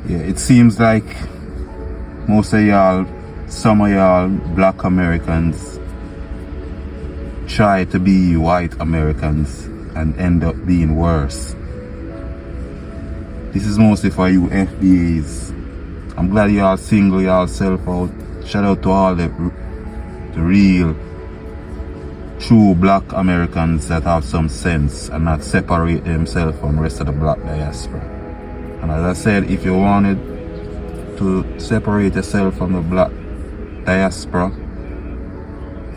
Yeah, it seems like most of y'all, some of y'all black Americans try to be white Americans and end up being worse. This is mostly for you FBAs. I'm glad y'all single yourself out. Shout out to all the real, true black Americans that have some sense and not separate themselves from the rest of the black diaspora. And as I said, if you wanted to separate yourself from the black diaspora,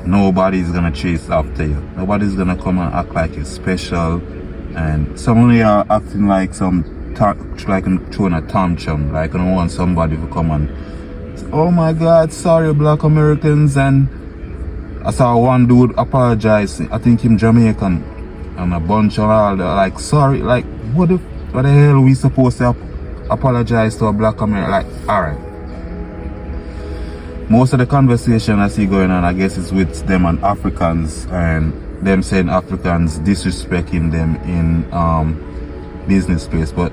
nobody's gonna chase after you. Nobody's gonna come and act like you're special. And some of you are acting like like throwing a tantrum, like I don't want somebody to come and say, oh my God, sorry black Americans. And I saw one dude apologize, I think him Jamaican, and a bunch of all the, like, sorry, like what the hell are we supposed to apologize to a black American? Like, alright. Most of the conversation I see going on, I guess, is with them and Africans, and them saying Africans disrespecting them in business space. But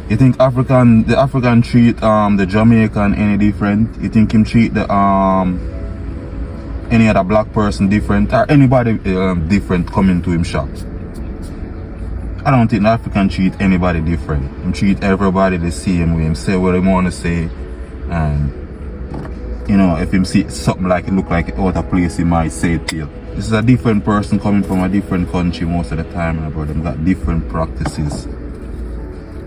you think the African treat the Jamaican any different? You think him treat the any other black person different, or anybody different coming to him shop? I don't think the African treat anybody different. Him treat everybody the same way. Him say what he want to say, and you know, if him see something like it look like it out of place, he might say it to you. This is a different person coming from a different country most of the time, and bro, them got different practices,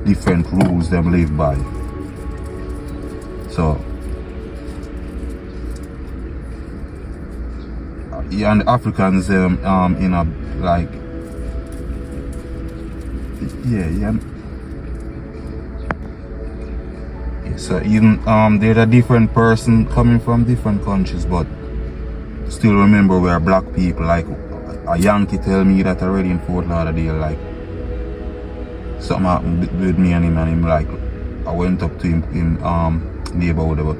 different rules them live by. So yeah, and the Africans in a like yeah. So even they're a different person coming from different countries, but still remember we're black people. Like a Yankee tell me that already in Fort Lauderdale, like something happened with me and him like I went up to him neighborhood, but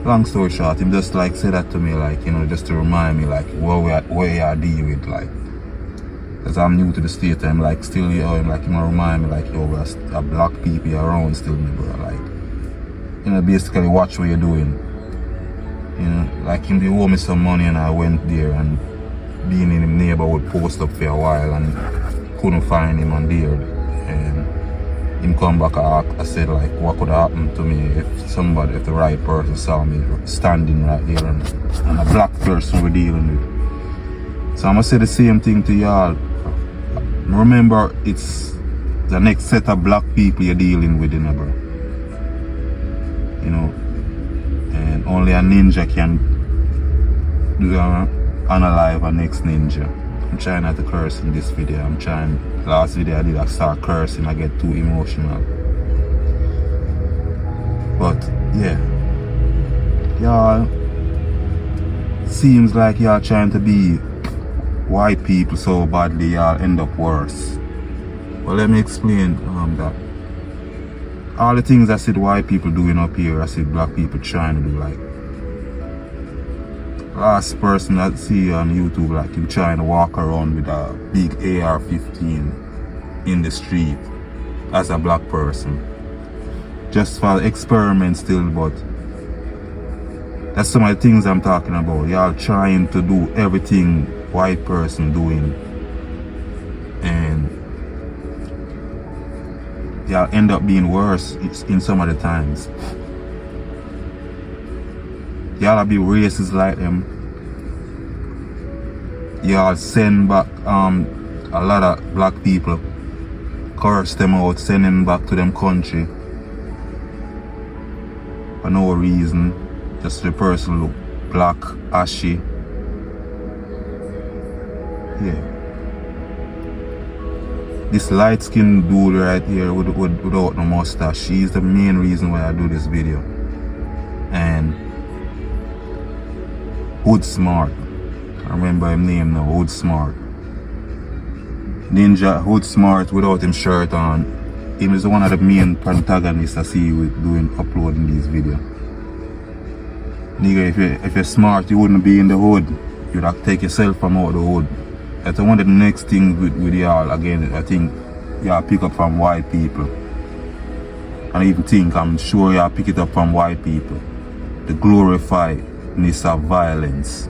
long story short, him just like said that to me, like, you know, just to remind me like what I deal with, like, because I'm new to the state. I'm like still, you know, like him remind me like, yo, we're a black people around still, me bro, like, you know, basically watch what you're doing. You know, like him, they owe me some money and I went there, and being in the neighborhood post up for a while and couldn't find him on there, and him come back. I said like, what could happen to me if the right person saw me standing right there and a black person we're dealing with. So I'm gonna say the same thing to y'all. Remember, it's the next set of black people you're dealing with, you know, bro. You know, and only a ninja can unalive a next ninja. I'm trying not to curse in this video. Last video I start cursing, I get too emotional. But yeah, y'all seems like y'all trying to be white people so badly y'all end up worse. Well, let me explain that. All the things I said white people doing up here, I said black people trying to do. Like, last person I see on YouTube, like him trying to walk around with a big AR-15 in the street as a black person, just for experiment still. But that's some of the things I'm talking about. Y'all trying to do everything white person doing, and y'all end up being worse in some of the times. Y'all be racist like them. Y'all send back a lot of black people, curse them out, send them back to them country for no reason. Just the person look black, ashy. Yeah. This light-skinned dude right here without no mustache, she's the main reason why I do this video. And Hood Smart, I remember his name now, Hood Smart. Ninja Hood Smart without him shirt on. Him is one of the main protagonists I see you uploading these videos. Nigga, if you're smart, you wouldn't be in the hood. You'd have to take yourself from out the hood. That's one of the next things with y'all. Again, I think y'all pick up from white people. And even think, I'm sure you pick it up from white people. The glorifiedness of violence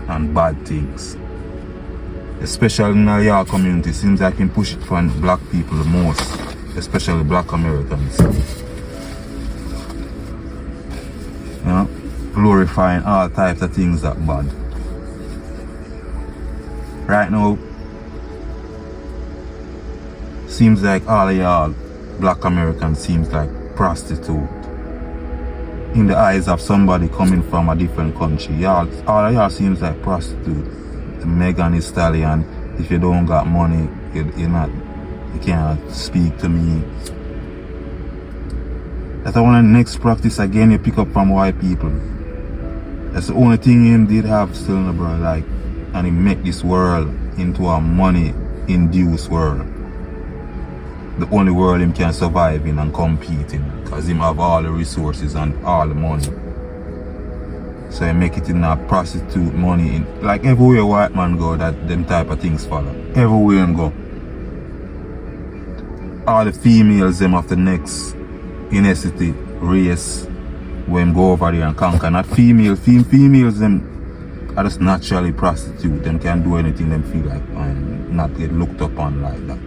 and bad things. Especially in our community, seems like you push it from black people the most, especially black Americans. You know, glorifying all types of things that bad. Right now, seems like all of y'all black Americans seems like prostitute. In the eyes of somebody coming from a different country, y'all, all of y'all seems like prostitute. Megan Thee Stallion, if you don't got money, you can't speak to me. That's one of the next practice again you pick up from white people. That's the only thing him did have still, bro, like, and he make this world into a money-induced world. The only world him can survive in and compete in, because him have all the resources and all the money. So he make it in a prostitute money in, like everywhere white man go, that them type of things follow. Everywhere him go. All the females them of the next ethnicity, race, when go over there and conquer. Not females them are just naturally prostitute. Them can do anything them feel like and not get looked upon like that.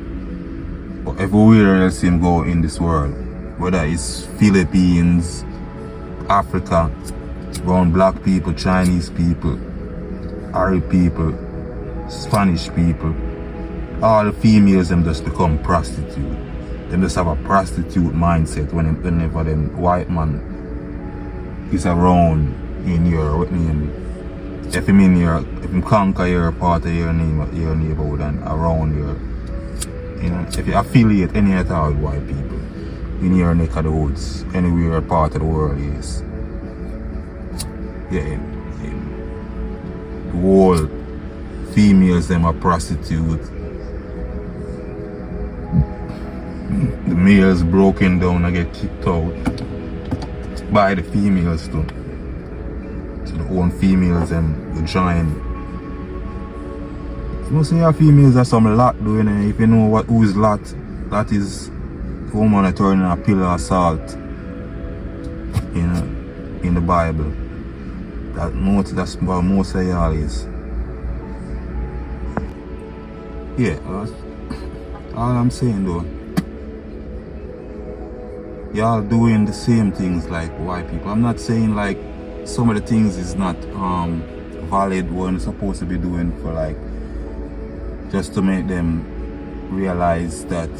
But everywhere else him go in this world, whether it's Philippines, Africa, brown black people, Chinese people, Arab people, Spanish people, all the females them just become prostitute. Them just have a prostitute mindset whenever them white man is around in your name. If him conquer your part of your neighborhood and around your, you know, if you affiliate any at all with white people in your neck of the woods, anywhere part of the world is. Yeah, the whole females them are prostitute. The males broken down and get kicked out by the females too. So the own females them join. You know, say your females are some lot doing it. If you know who is lot, that is woman turning a pillar of salt. You know, in the Bible. That's what most of y'all is. Yeah, all I'm saying though, y'all doing the same things like white people. I'm not saying like some of the things is not valid what you're supposed to be doing for like just to make them realize that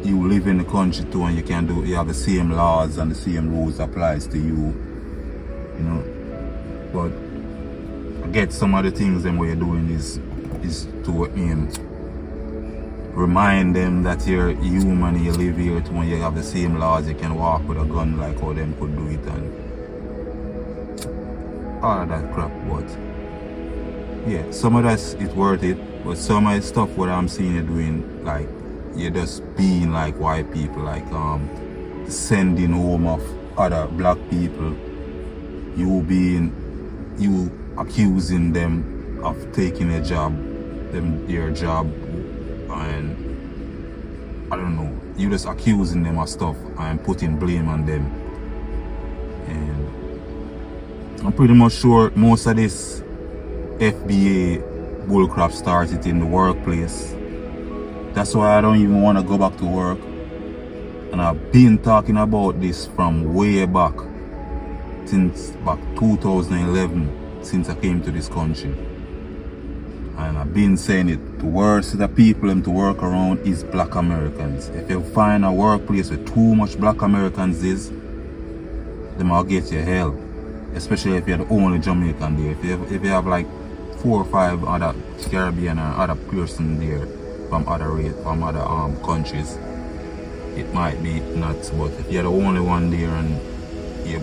you live in the country too and you have the same laws and the same rules applies to you. You know. But I get some of the things them what you're doing is to remind them that you're human, you live here too, when you have the same laws, you can walk with a gun like how them could do it and all of that crap. But yeah, some of that's it's worth it, but some of the stuff what I'm seeing you doing, like you're just being like white people, like sending home of other black people, you accusing them of taking their job, and I don't know, you just accusing them of stuff and putting blame on them. And I'm pretty much sure most of this FBA bullcrap started in the workplace. That's why I don't even want to go back to work. And I've been talking about this from way back, since back 2011, since I came to this country. And I've been saying it, the worst of the people to work around is black Americans. If you find a workplace with too much black Americans they might get you hell. Especially if you're the only Jamaican there. If you have like 4 or 5 other Caribbean or other person there from other countries, it might be nuts. But if you're the only one there and you're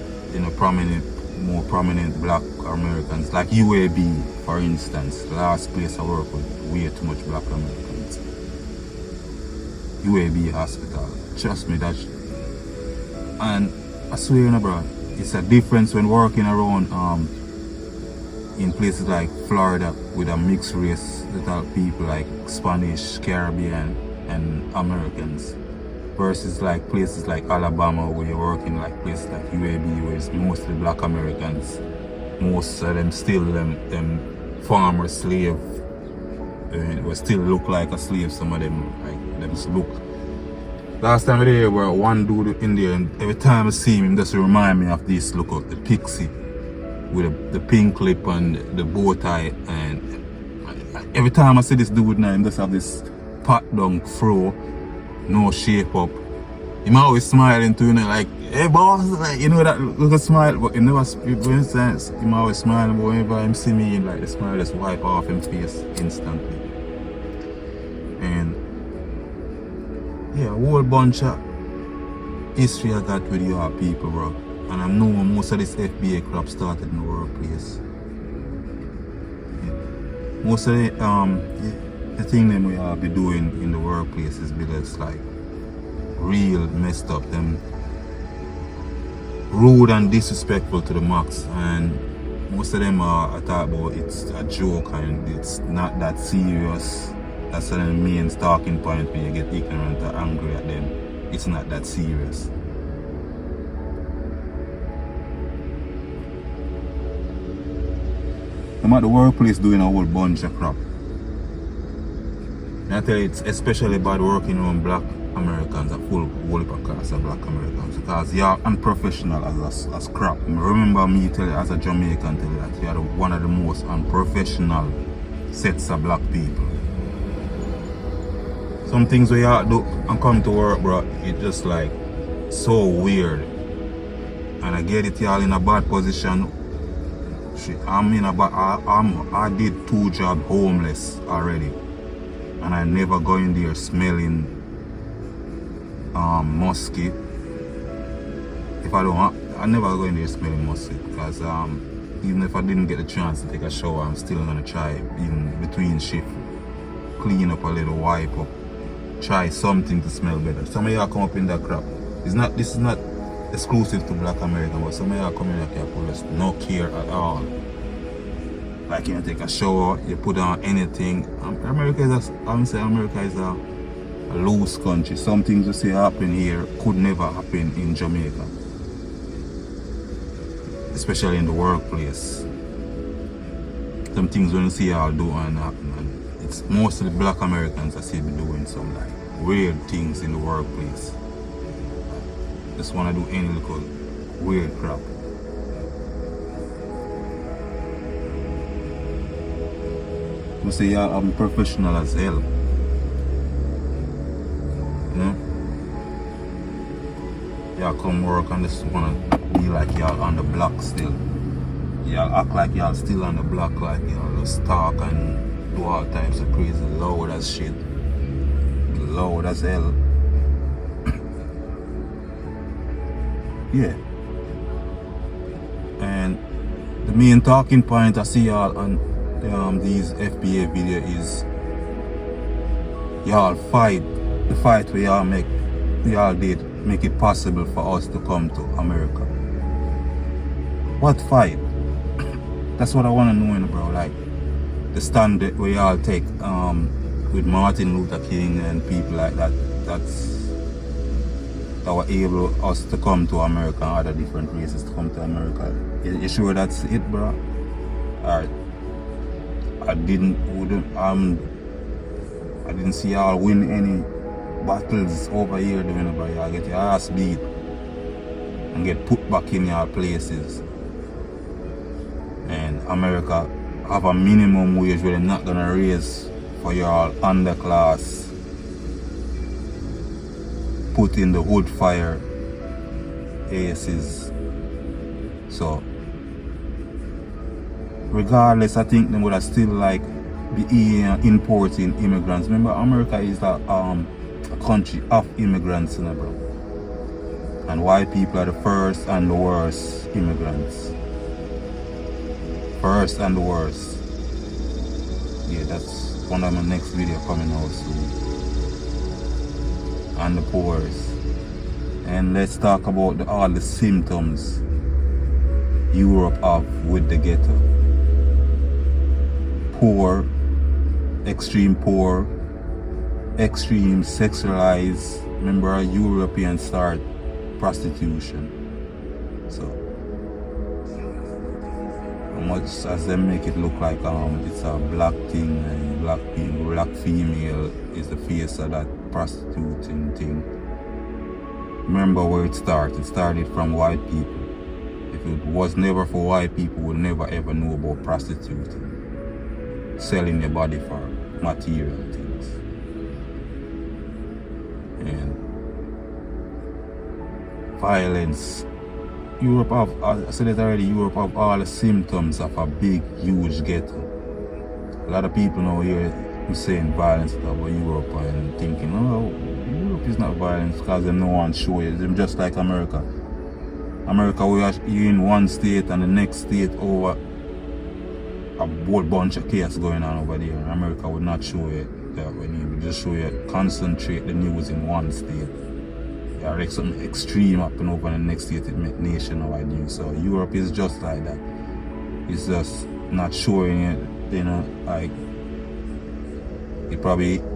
more prominent black Americans, like UAB for instance, the last place I work with, way too much black Americans. UAB hospital, trust me that. And I swear, bro, it's a difference when working around in places like Florida with a mixed race little people like Spanish, Caribbean and Americans versus like places like Alabama where you work in like places like UAB where it's mostly black Americans. Most of them still them farmer slave. We still look like a slave. Some of them like them look. Last time I there were one dude in there, and every time I see him, just remind me of this. Look up the pixie with the pink lip and the bow tie, and every time I see this dude now, him just have this pat down fro, no shape up. Him always smiling to you know, like, hey boss, like, you know that little smile, but he never speak for sense. Him always smiling, but whenever him see me, like the smile just wipe off his face instantly. And yeah, a whole bunch of history I got with your people, bro. And I know most of this FBA crap started in the workplace. Yeah. Most of the thing them we all be doing in the workplace is because like real messed up, them rude and disrespectful to the max, and most of them are I thought about it's a joke and it's not that serious. That's the main talking point when you get ignorant or angry at them. It's not that serious. I'm at the workplace doing a whole bunch of crap. And I tell you, it's especially bad working on black Americans, a full whole class of black Americans, because you're unprofessional as crap. Remember me tell you as a Jamaican tell you that you're one of the most unprofessional sets of black people. Some things where you do and come to work, bro, it's just like so weird. And I get it, y'all in a bad position. I did 2 jobs homeless already, and I never go in there smelling musky. If I never go in there smelling musky, because even if I didn't get the chance to take a shower, I'm still gonna try, even between shift, clean up a little, wipe up, try something to smell better. Some of y'all come up in that crap. This is not exclusive to black American, but some of y'all come in like you just no care at all. Like you take a shower, you put on anything. America is a loose country. Some things you see happen here could never happen in Jamaica, especially in the workplace. Some things when you see y'all do and happen, and it's mostly black Americans that see me doing some like weird things in the workplace. Just wanna do any little weird crap. You say I'm professional as hell. You know? Y'all come work and just wanna be like y'all on the block still. Y'all act like y'all still on the block, like y'all just talk and do all types of crazy loud as shit. Loud as hell. Yeah. And the main talking point I see y'all on these FBA video is y'all fight. The fight we y'all did make it possible for us to come to America. What fight? That's what I want to know, bro. Like the stand that we all take with Martin Luther King and people like that. That were able us to come to America and other different races to come to America. You sure that's it, bro? Alright. I didn't see y'all win any battles over here doing it, but y'all get your ass beat and get put back in your places. And America have a minimum wage where they're not gonna raise for y'all underclass, put in the wood fire aces. So regardless, I think they would have still like be importing immigrants. Remember, America is a country of immigrants, you know, bro. And white people are the first and the worst immigrants. First and the worst. Yeah, that's one of my next video coming out soon. And the poorest. And let's talk about all the symptoms Europe have with the ghetto. Poor, extreme sexualized, Remember, a European start prostitution. So much as they make it look like it's a black thing and black female is the face of that prostituting thing. Remember where it started. It started from white people. If it was never for white people, we would never ever know about prostituting, selling your body for material things. And violence. Europe have, I said it already, Europe have all the symptoms of a big, huge ghetto. A lot of people now here who saying violence about Europe and thinking, oh, Europe is not violence because they no one show it. It's just like America. America, you're in one state and the next state over a whole bunch of chaos going on over there. America would not show you that when you just show you, concentrate the news in one state. Yeah, like something extreme happen over in the next state, it make nationwide news. So Europe is just like that. It's just not showing it, you know, like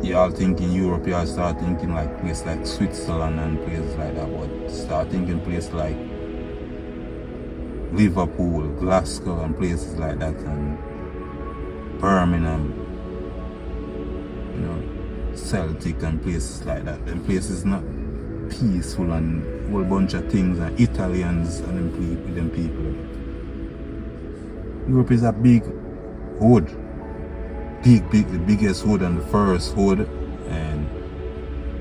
y'all thinking Europe, y'all start thinking like places like Switzerland and places like that, but start thinking places like Liverpool, Glasgow and places like that, and Birmingham, you know, Celtic and places like that. Them places not peaceful and a whole bunch of things, and Italians and them people. Europe is a big hood. The biggest hood and the first hood, and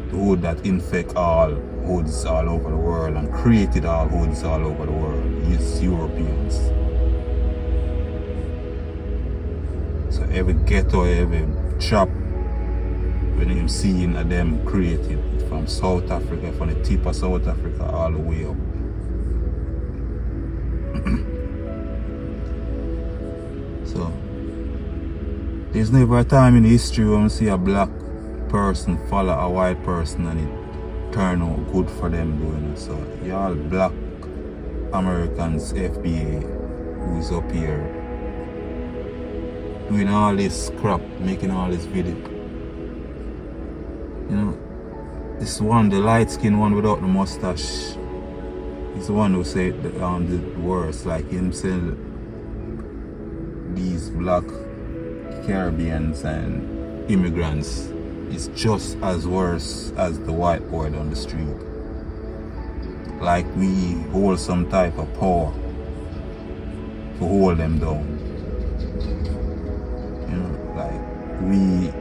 the hood that infect all hoods all over the world and created all hoods all over the world is Europeans. So every ghetto, every shop, when you see them created from South Africa, from the tip of South Africa all the way up. So there's never a time in history when we see a black person follow a white person and it turn out good for them doing it. So y'all black Americans, FBA, who's up here doing all this crap, making all this video. You know, this one, the light skinned one without the mustache, is the one who said the worst. Like him saying these black Caribbeans and immigrants is just as worse as the white boy down the street. Like we hold some type of power to hold them down. You know, like we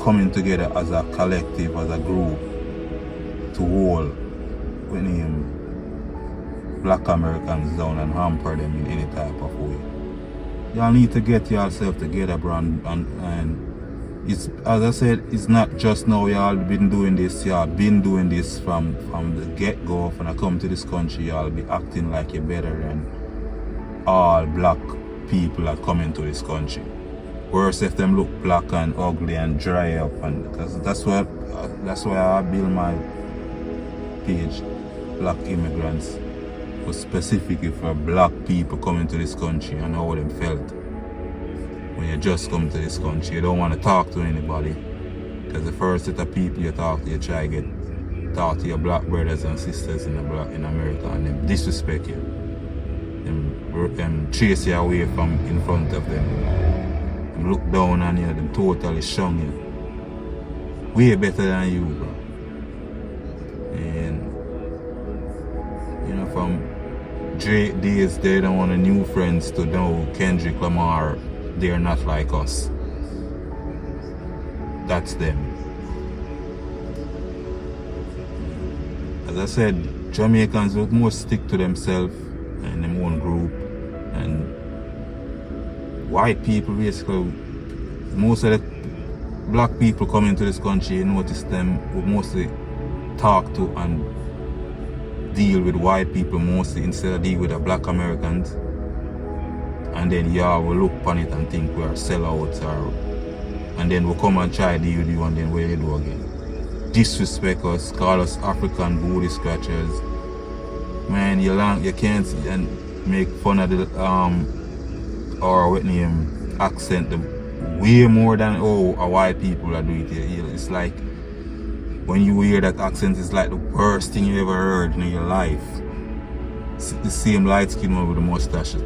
coming together as a collective, as a group, to hold black Americans down and hamper them in any type of way. Y'all need to get yourself together, bro, and it's, as I said, it's not just now y'all been doing this, y'all been doing this from the get-go. When I come to this country, y'all be acting like you're better than all black people that come into this country. Worse if them look black and ugly and dry up, and that's why I build my page, Black Immigrants, was specifically for black people coming to this country and how them felt when you just come to this country. You don't want to talk to anybody, because the first set of people you talk to, you try to talk to your black brothers and sisters in America, and them disrespect you. Them chase you away from in front of them. Them look down on you, them totally shun you. Way better than you, bro. And you know, from Drake days, they don't want new friends to know Kendrick Lamar, they're not like us. That's them. As I said, Jamaicans would more stick to themselves and their own group, and white people basically, most of the black people coming to this country, you notice them would mostly talk to and deal with white people mostly instead of deal with the black Americans. And then y'all will look upon it and think we are sellouts, and then we'll come and try to deal with you, and then what you do again? Disrespect us, call us African booty scratchers. Man, you can't and make fun of the or what name accent way more than a white people are doing it. It's like When you hear that accent, it's like the worst thing you ever heard in your life. The same light skin one with the mustache.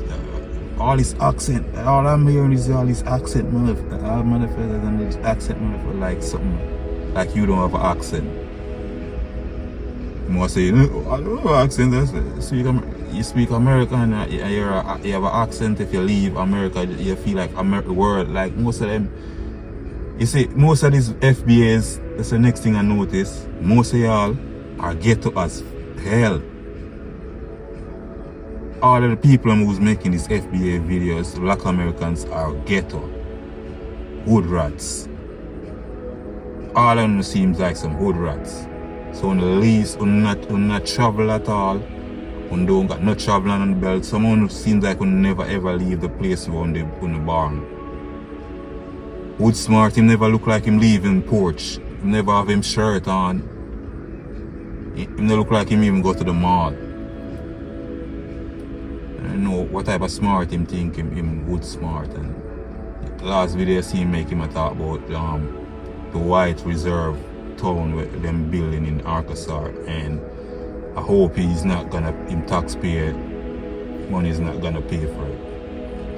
All this accent, all I'm hearing is all this accent, motherfucker. All motherfuckers and this accent, motherfucker, like something. Like you don't have an accent. More say, oh, I don't have an accent. You speak American and you have an accent. If you leave America, you feel like the world. Like most of them, you see, most of these FBAs, that's the next thing I notice. Most of y'all are ghetto as hell. All of the people who's making these FBA videos, black Americans, are ghetto. Hood rats. All of them seems like some hood rats. So on the least, on not travel at all, on don't got no traveling on the belt, someone who seems like will never ever leave the place on the barn. Wood smart, him never look like him leaving porch. Him never have him shirt on. Him never look like him even go to the mall. I don't know what type of smart him think him wood smart. And the last video I see him make him talk about the white reserve town with them building in Arkansas, and I hope he's not gonna, him taxpayer money is not gonna pay for it.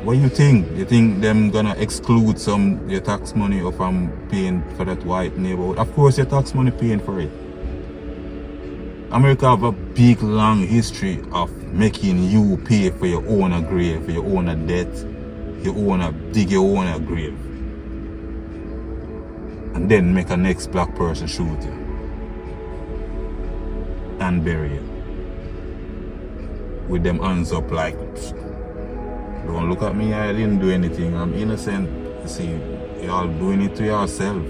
What do you think? You think them gonna exclude some your tax money or from paying for that white neighborhood? Of course your tax money paying for it. America have a big long history of making you pay for your own grave, for your own debt, dig your own grave. And then make a next black person shoot you and bury you with them hands up like, don't look at me, I didn't do anything, I'm innocent. You see, y'all doing it to yourself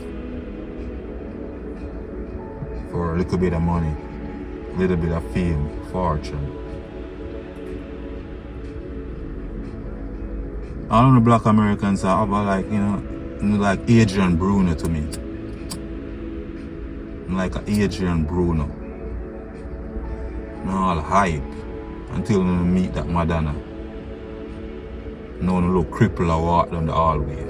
for a little bit of money, a little bit of fame, fortune. All of the black Americans are about like, you know, like Adrian Bruno to me. Like Adrian Bruno. No, all hype until you meet that Madonna. No little cripple or walk down the hallway.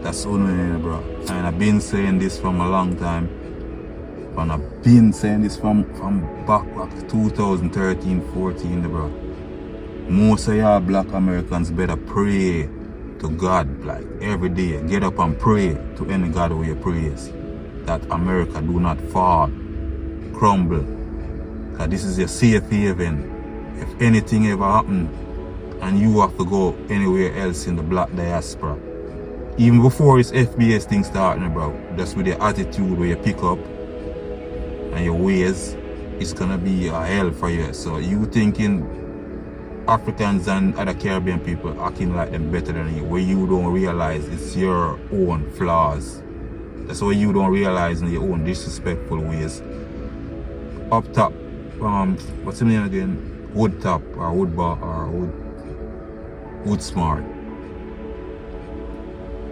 That's only, bro. And I've been saying this from a long time. And I've been saying this from back 2013-14, bro. Most of y'all black Americans better pray to God, like every day. Get up and pray to any God who you praise, that America do not fall, crumble. Because this is your safe haven. If anything ever happen and you have to go anywhere else in the black diaspora, even before this FBA thing starting, bro, that's with your attitude where you pick up and your ways, it's gonna be a hell for you. So you thinking Africans and other Caribbean people acting like them better than you, where you don't realize it's your own flaws. That's why you don't realize in your own disrespectful ways. Up top, what's his name again? Wood top or wood bar or wood smart.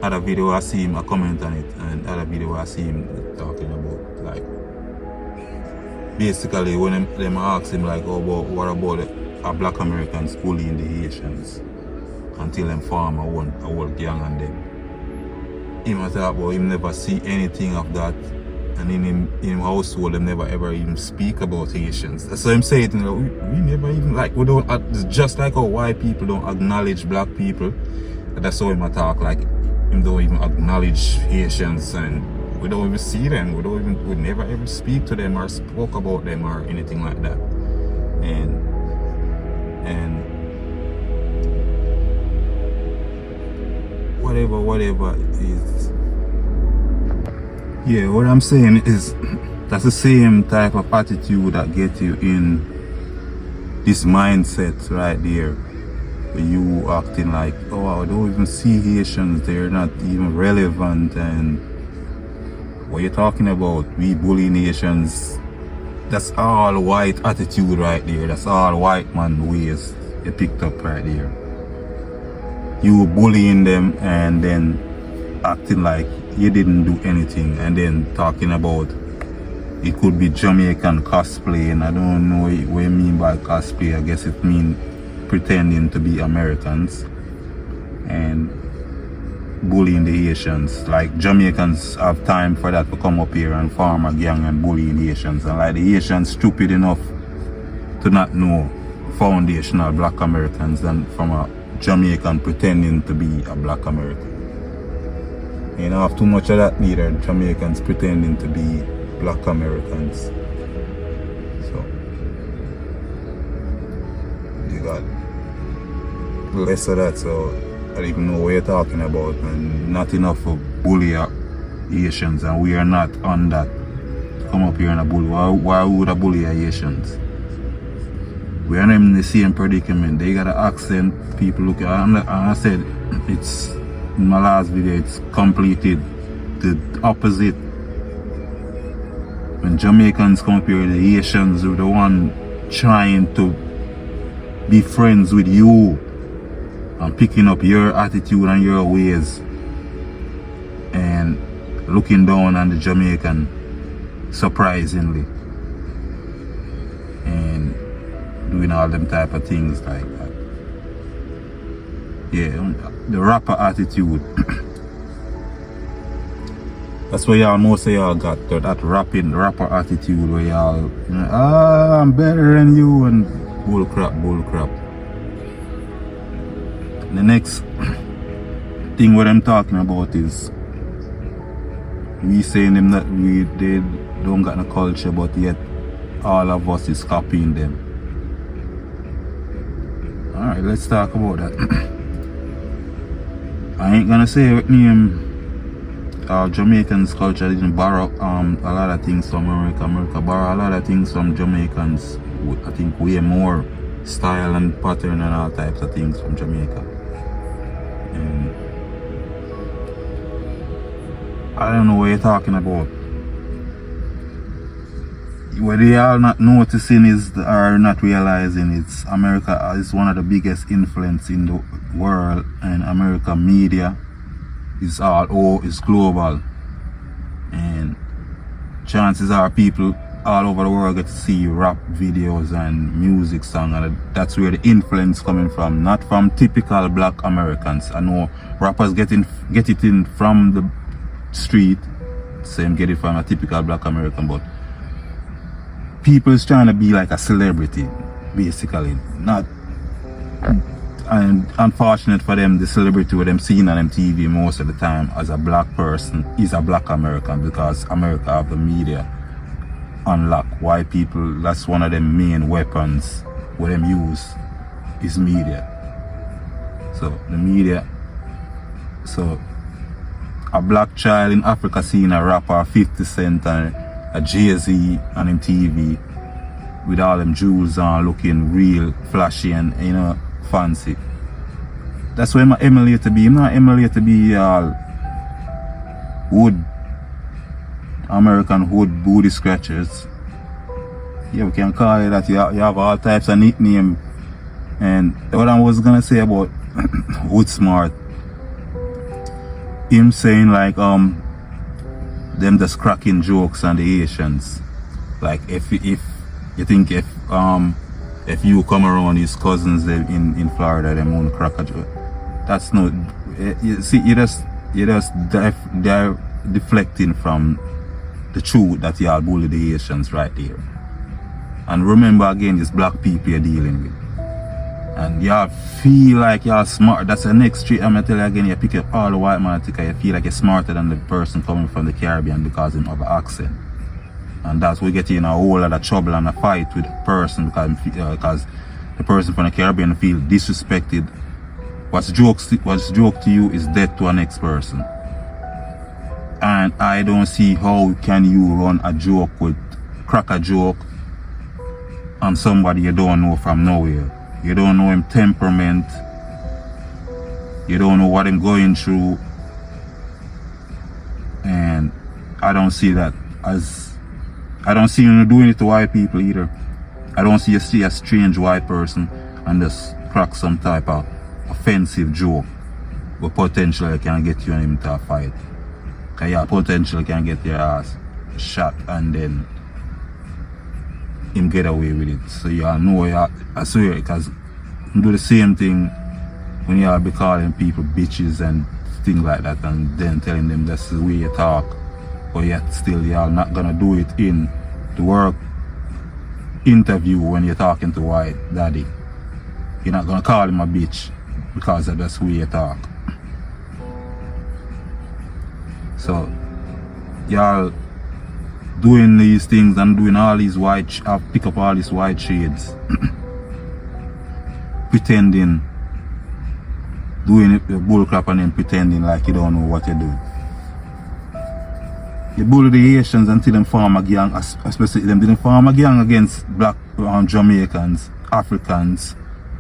Other video I see him, I comment on it, and other video I see him talking about, like, basically when them ask him like, oh, but what about it? Black Americans bullying the Haitians until them form a whole gang on them. Him talk about him never see anything of that, and in him household them never ever even speak about Haitians. So him say it, you know, we never even, like, we don't, it's just like how white people don't acknowledge black people. That's how him talk, like him don't even acknowledge Haitians, and we don't even see them, we never ever speak to them or spoke about them or anything like that. And whatever is, yeah, what I'm saying is that's the same type of attitude that gets you in this mindset right there, where you acting like, oh, I don't even see Haitians, they're not even relevant, and what you're talking about, we bully nations. That's all white attitude right there. That's all white man ways you picked up right there. You bullying them and then acting like you didn't do anything, and then talking about it could be Jamaican cosplay, and I don't know what you mean by cosplay. I guess it means pretending to be Americans. And bullying the Haitians. Like Jamaicans have time for that to come up here and form a gang and bullying the Haitians. And like the Haitians stupid enough to not know foundational black Americans than from a Jamaican pretending to be a black American. You don't have too much of that neither, Jamaicans pretending to be black Americans. So you got less of that, so I don't even know what you're talking about, and not enough for bully Haitians, and we are not on that. Come up here and a bully. Why would a bully Haitians? We are not in the same predicament. They got an accent, people look at, and I said, it's in my last video, it's completed the opposite. When Jamaicans come up here, the Haitians are the one trying to be friends with you and picking up your attitude and your ways and looking down on the Jamaican, surprisingly, and doing all them type of things like that. Yeah, the rapper attitude. That's where y'all, most of y'all got that rapper attitude where y'all, you know, I'm better than you and bull crap. The next thing what I'm talking about is we saying them that they don't got no culture, but yet all of us is copying them. Alright, let's talk about that. I ain't gonna say what name Jamaicans culture didn't borrow a lot of things from America. America borrow a lot of things from Jamaicans. I think way more style and pattern and all types of things from Jamaica. And I don't know what you're talking about. What they are not noticing is, or not realizing, it's America is one of the biggest influence in the world, and America media is is global, and chances are people all over the world get to see rap videos and music songs, and that's where the influence coming from, not from typical black Americans. I know rappers get it in from the street, same get it from a typical black American, but people is trying to be like a celebrity, basically. Not, and unfortunate for them, the celebrity with them seeing on them TV most of the time as a black person is a black American, because America have the media unlock. White people, that's one of them main weapons what them use is media. So the media, so a black child in Africa seeing a rapper 50 Cent and a Jay-Z on him TV with all them jewels on, looking real flashy and, you know, fancy. That's where I'm emulate to be. I'm not emulate to be all wood, American hood booty scratchers. Yeah, we can call it that. You have all types of nickname. And what I was gonna say about Wood Smart, him saying like them just cracking jokes on the Asians. Like if you think if you come around his cousins in Florida, them won't crack a joke. That's not. You see, you just they're deflecting from the truth that y'all bully the Asians right there. And remember again, it's black people you're dealing with. And y'all feel like y'all smart. That's the next street I'm gonna tell you again. You pick up all the white man because you feel like you're smarter than the person coming from the Caribbean because of an accent. And that's where we get in a whole lot of trouble and a fight with the person because the person from the Caribbean feel disrespected. What's joke to you is death to a next person. And I don't see how can you run a joke crack a joke on somebody you don't know from nowhere. You don't know him temperament. You don't know what him going through. And I don't see that as, I don't see you doing it to white people either. I don't see a strange white person and just crack some type of offensive joke but potentially can get you into a fight. Cause your potential can get your ass shot and then him get away with it. So y'all know, I swear, because you do the same thing when y'all be calling people bitches and things like that, and then telling them that's the way you talk, but yet still y'all not gonna do it in the work interview when you're talking to white daddy. You're not gonna call him a bitch because of that's the way you talk. So y'all doing these things and doing all these white, pick up all these white shades, pretending, doing it bullcrap and then pretending like you don't know what you're doing. You bully the Haitians until them form a gang, especially them didn't form a gang against black Jamaicans, Africans.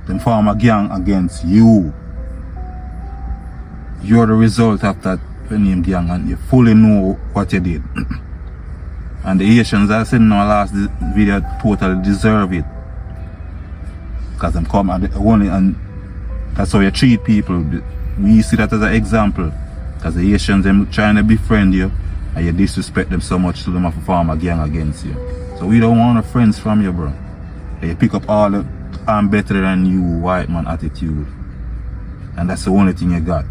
Them form a gang against you. You're the result of that name gang, and you fully know what you did. And the Haitians, I said in our last video, totally deserve it. Because them come at the only, and that's how you treat people. We see that as an example. Because the Haitians, them trying to befriend you, and you disrespect them so much to them have to form a gang against you. So we don't want no friends from you, bro. And you pick up all the I'm better than you white man attitude. And that's the only thing you got.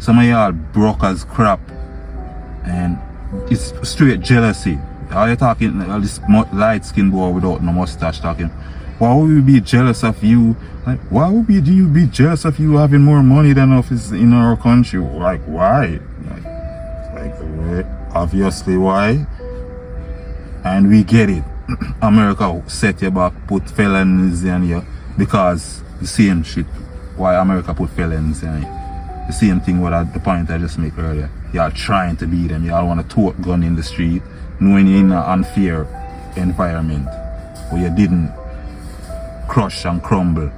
Some of y'all broke as crap. And it's straight jealousy. All you talking, all this light skinned boy without no mustache talking, why would we be jealous of you? Like, why would you be jealous of you having more money than us in our country? Like, why? Like, obviously, why? And we get it. America set you back, put felons in you because the same shit. Why America put felons in you? The same thing with the point I just made earlier. Y'all trying to beat them. Y'all want to tote gun in the street, knowing you're in an unfair environment where you didn't crush and crumble.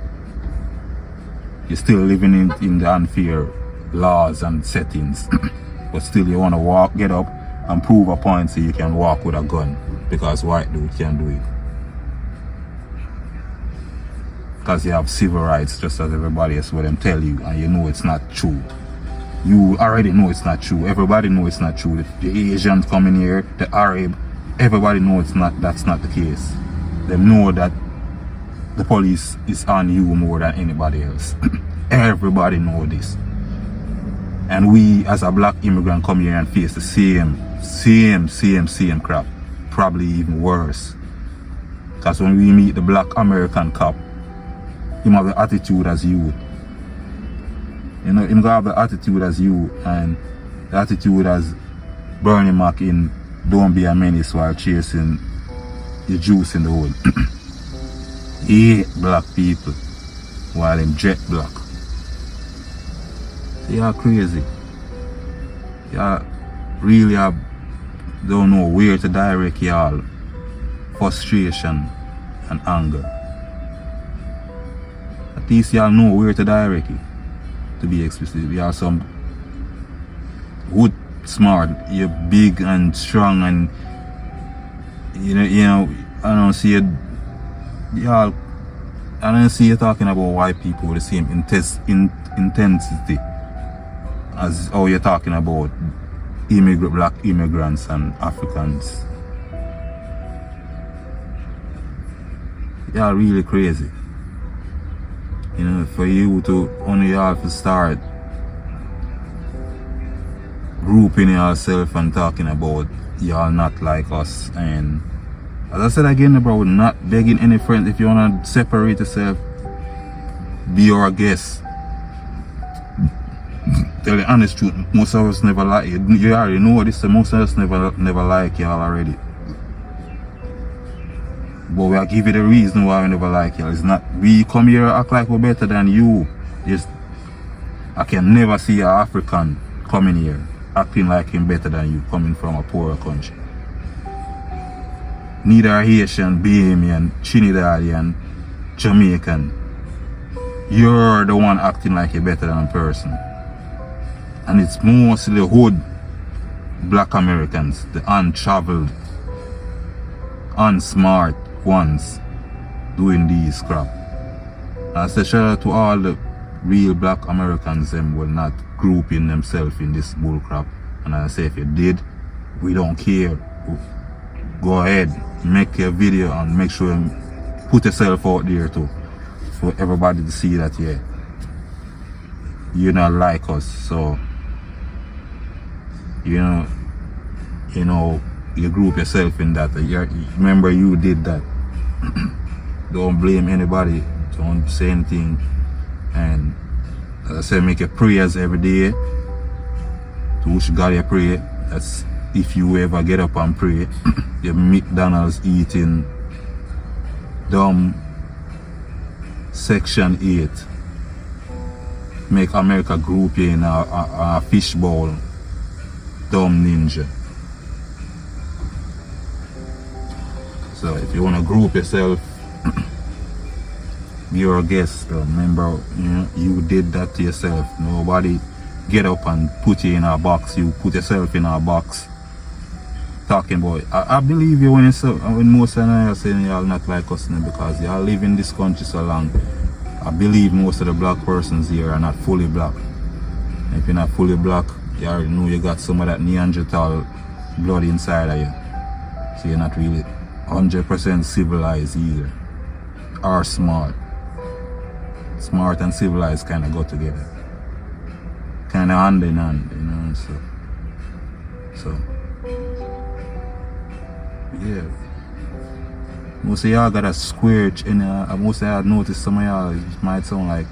You're still living in the unfair laws and settings. But still you want to get up and prove a point so you can walk with a gun. Because white dude can do it. Because you have civil rights just as everybody else, what them tell you, and you know it's not true. You already know it's not true. Everybody know it's not true. The Asians coming here, the Arab, everybody know it's not. That's not the case. They know that the police is on you more than anybody else. Everybody know this. And we as a black immigrant come here and face the same crap. Probably even worse. Because when we meet the black American cop, he have the attitude as you. You know, him have the attitude as you, and the attitude as Bernie Mac in Don't Be a Menace while chasing the juice in the hood. He hate black people while him jet black. Y'all crazy. Y'all really don't know where to direct y'all frustration and anger. At least y'all know where to direct it. To be explicit, y'all some good, smart, you're big and strong, and you know, I don't see it. Y'all, I don't see you talking about white people with the same intensity as how you're talking about black immigrants and Africans. Y'all really crazy. You know, for you to only y'all to start grouping yourself and talking about y'all not like us. And as I said again, bro, we're not begging any friends. If you wanna separate yourself, be our guest. Tell the honest truth, most of us never like you. You already know this, so most of us never like y'all already. But we'll give you the reason why we never like y'all. It's not we come here act like we're better than you. I can never see an African coming here acting like him better than you, coming from a poorer country. Neither Haitian, Bahamian, Trinidadian, Jamaican. You're the one acting like you're better than a person. And it's mostly the hood black Americans, the untraveled, unsmart ones doing these crap. And I say shout out to all the real black Americans them will not grouping themselves in this bull crap. And I say if you did, we don't care. Go ahead, make your video and make sure you put yourself out there too, for everybody to see that you're not like us. So you know, you group yourself in that. Remember you did that. Don't blame anybody. Don't say anything. And as I said, make your prayers every day. To which God you pray. That's if you ever get up and pray. Your McDonald's eating dumb Section 8. Make America group you in a fishbowl. Dumb ninja. So if you want to group yourself, you're a guest. Remember, you did that to yourself. Nobody get up and put you in a box. You put yourself in a box. Talking about it. I believe you when most of them are saying y'all not like us now because y'all live in this country so long. I believe most of the black persons here are not fully black. And if you're not fully black, you already know you got some of that Neanderthal blood inside of you. So you're not really 100% civilized either. Or smart. Smart and civilized kind of go together. Kind of hand in hand, so yeah. Most of y'all got a square in most of y'all notice some of y'all, it might sound like,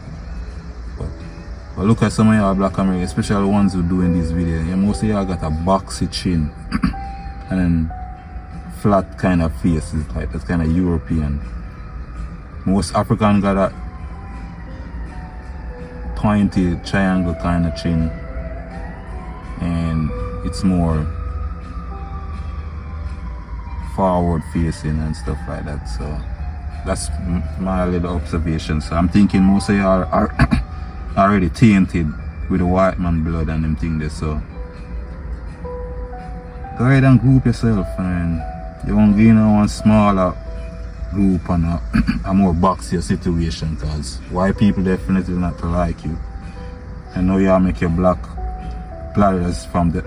but look at some of y'all black Americans, especially the ones who doing this video. Yeah, most of y'all got a boxy chin and then flat kind of face. It's like that's kind of European. Most African got a pointy triangle kind of chin, and it's more forward facing and stuff like that. So that's my little observation. So I'm thinking most of y'all are already tainted with the white man blood and them things there. So go ahead and group yourself, and you won't get one smaller group and a more boxier situation, because white people definitely not like you. And now y'all make your black players from the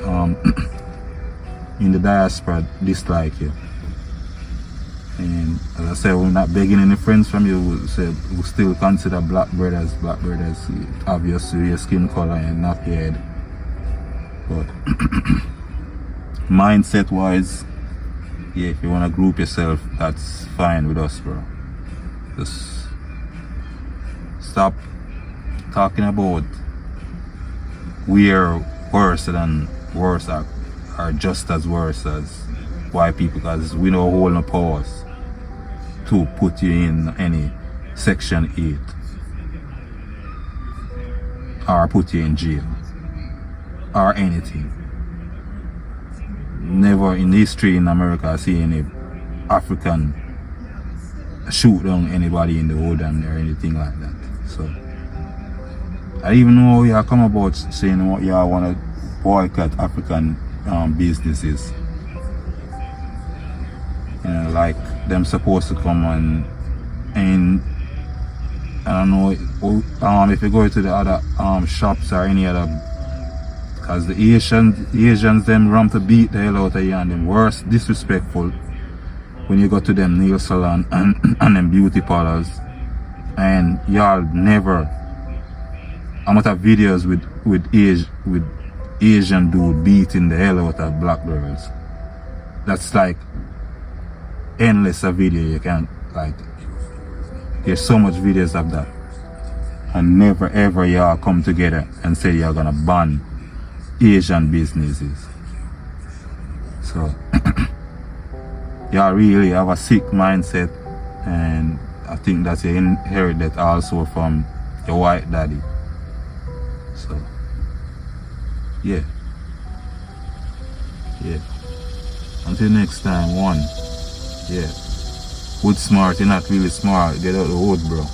in the diaspora dislike you. And as I said, we're not begging any friends from you. We still consider black brothers. Obviously your skin color and not your head. But mindset wise, yeah, if you want to group yourself, that's fine with us, bro. Just stop talking about we're worse than worse are just as worse as white people, because we don't hold no powers to put you in any Section 8 or put you in jail or anything. Never in history in America I see any African shoot down anybody in the hood or anything like that. So I even know y'all come about saying what y'all want to boycott African businesses. Like them supposed to come and I don't know if you go to the other shops or any other, because the Asians them run to beat the hell out of you, and them worse disrespectful when you go to them nail salon and them beauty parlors, and y'all never. I'm gonna have videos with Asian dude beating the hell out of black girls. That's like endless a video. You can't, like, there's so much videos of that, and never ever y'all come together and say you're gonna ban Asian businesses. So y'all really have a sick mindset, and I think that you inherit that also from your white daddy. So yeah. Until next time, one. Yeah. Wood smart, you're not really smart. Get out the wood, bro.